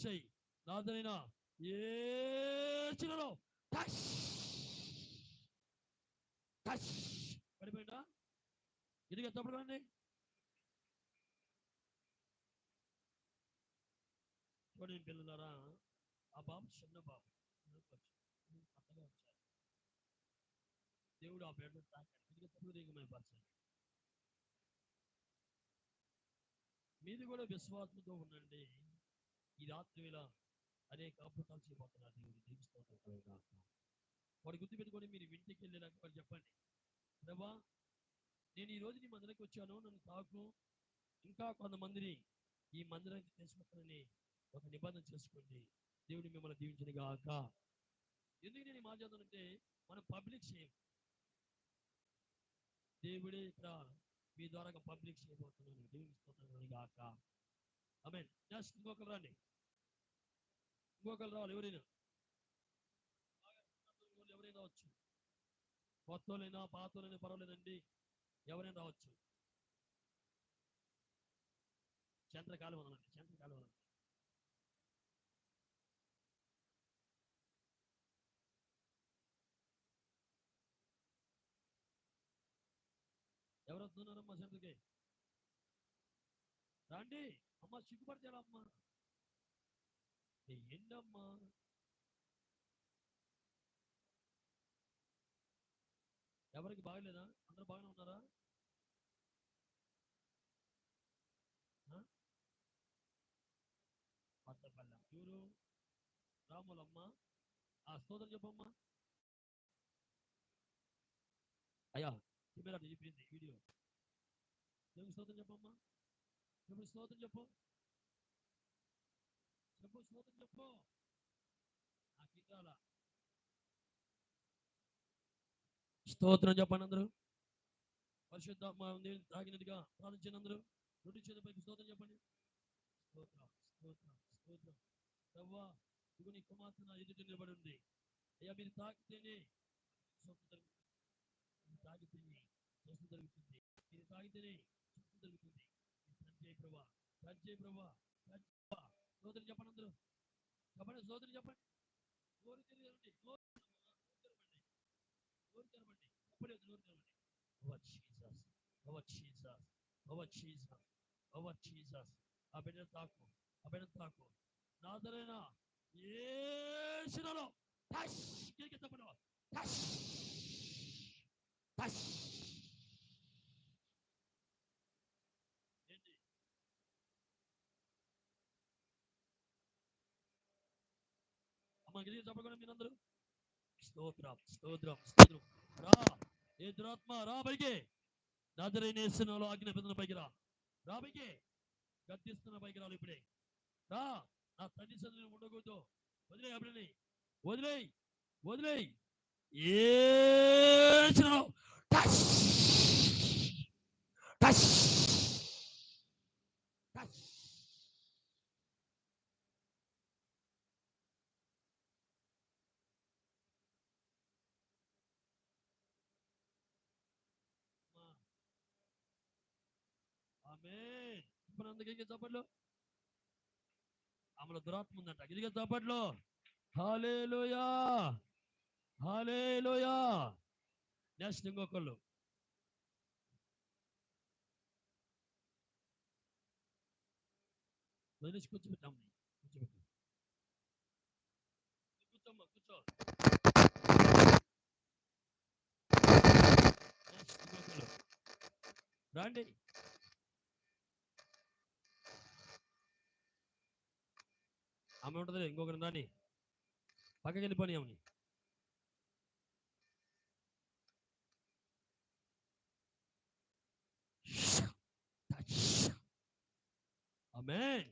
చేయి. నాదనైనా యేసులో touch touch. పడిపోయిందా? ఇదిగా తప్పుడు కండి. చూడండి పిల్లలారా, ఆ బాబు చిన్న బాబు కొత్తగా వచ్చారు. దేవుడు ఆ బిడ్డ తాకాడు. ఇదిగా తప్పుడు దిగమైపరచాలి. మీరు కూడా విశ్వాసంతో ఉండండి. ఈ రాత్రి వేళ అనేక అద్భుతాలు చేయబోతున్నారు దేవుడు. దీవిస్తూ వాడు గుర్తుపెట్టుకొని మీరు ఇంటికి వెళ్ళేలాగా వాళ్ళు చెప్పండి, ప్రభా నేను ఈ రోజు నీ మందిరానికి వచ్చాను, నన్ను తాకు, ఇంకా కొంతమందిని ఈ మందిరానికి తీసుకొస్తానని ఒక నిబంధన చేసుకోండి. దేవుడు మిమ్మల్ని దీవించిన గాక. ఎందుకు నేను ఈ మాట చేద్దానంటే, మనం పబ్లిక్ చేయం, దేవుడే ఇక్కడ మీ ద్వారా పబ్లిక్ చేయబోతున్నాను. దేవుని స్తోత్రం గాక. ఆమేన్. నెక్స్ట్ ఇంకొకరు రండి, ఇంకొకరు రావాలి. ఎవరైనా రావచ్చు, కొత్తలైనా పాతలైనా పర్వాలేదండి, ఎవరైనా రావచ్చు. చంద్రకాలం అనండి, చంద్రకాలం అనండి. ఎవరు వస్తున్నారమ్మా సెంటర్కి? రండి అమ్మ, సిగ్గుపడతారా అమ్మా? ఏంటమ్మా? ఎవరికి బాగలేదా? అందరూ బాగానే ఉన్నారా? కొత్తపల్లె ఎవరు? రాములమ్మ. ఆ స్తోత్రం చెప్పమ్మా. అయ్యా కెమెరా చెప్పింది వీడియో. దేవుని స్తోత్రం చెప్పమ్మా. దేవుని స్తోత్రం చెప్పు, చెప్పు స్తోత్రం చెప్పు. నాకు ఇవ్వాల స్తోత్రం చెప్పండి అందరూ. పరిశుద్ధాత్మ తాగినట్టుగా ప్రార్థించండి అందరూ. రెండు చేతులపైకి స్తోత్రం చెప్పండి. స్తోత్రం స్తోత్రం స్తోత్రం. ప్రవ్వా ఇదిగో నీ కుమార్తె నా ఎదుట నిలబడి ఉంది. అయ్యా మీరు తాకితేనే స్వస్థ జరుగుతుంది, మీరు తాగితేనే స్వస్థ జరుగుతుంది, మీరు తాగితేనే స్వస్థ జరుగుతుంది. సంజయ్ ప్రభా, సంజయ్ ప్రభా, స్తోత్రం చెప్పండి అందరూ. చెప్పండి స్తోత్రం చెప్పండి. నోరు తెరవండి, నోరు తెరవండి, నోరు తెరవండి, చెప్పలేదు నోరు తెరవండి. ఓ జీసస్, ఓ జీసస్, ఓ జీసస్, ఓ జీసస్. ఆ బిడ్డ తాకు, ఆ బిడ్డ తాకు. నాదరైనా యేసులో టచ్. గిరికి చెప్పండి, టచ్ టచ్. ఏంటి అమ్మ గిరికి చెప్పకుండా మీరందరూ స్తోత్రం స్తోత్రం స్తోత్రం. రా ఏ దురాత్మ, రా పైకి. నాదరైన యేసునామములో ఆజ్ఞాపించిన పైకి రా, రా పైకి. గద్దిస్తున్న పైకి రాలు ఇప్పుడే. రా, నా తండ్రి సన్నిధిలో ఉండకూడదు. వదిలే అప్పుడని, వదిలేయ్ వదిలేయ్. యేసునామములో టచ్ టచ్ టచ్. ఆమేన్. ఇప్పుడు అందుకే చప్పట్లు. ఆమెలో దురాత్మ ఉందంట. ఇదిగే చప్పట్లు. హల్లెలూయా, హల్లెలూయా. నెక్స్ట్ ఇంకొకళ్ళు. వదిలేసి కూర్చోబెట్టాము, కూర్చోబెట్టు. కూర్చోమ్మా, కూర్చో. నెక్స్ట్ ఇంకొకళ్ళు రండి. ఆమె ఉంటుంది, ఇంకొకరు రాని పక్కకి వెళ్ళిపోయి ఆమెని. ఆమేన్.